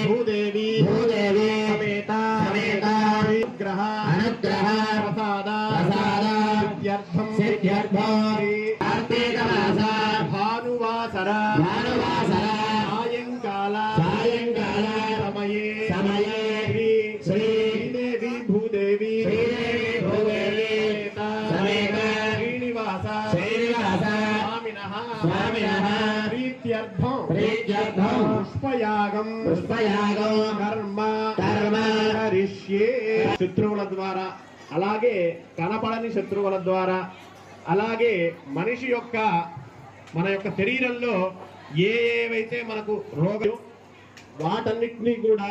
भूदेवी समेत अनुग्रह भानुवासर समये श्रीदेवी भूदेवी समेत श्रीनिवास स्वामिनः प्रीत्यर्थं पुष्पयागं कर्म करिष्ये శత్రువుల ద్వారా అలాగే కనపడని శత్రువుల ద్వారా అలాగే మనిషి యొక్క మన యొక్క శరీరంలో ఏవైతే మనకు రోగాలు వాటన్నిటినీ కూడా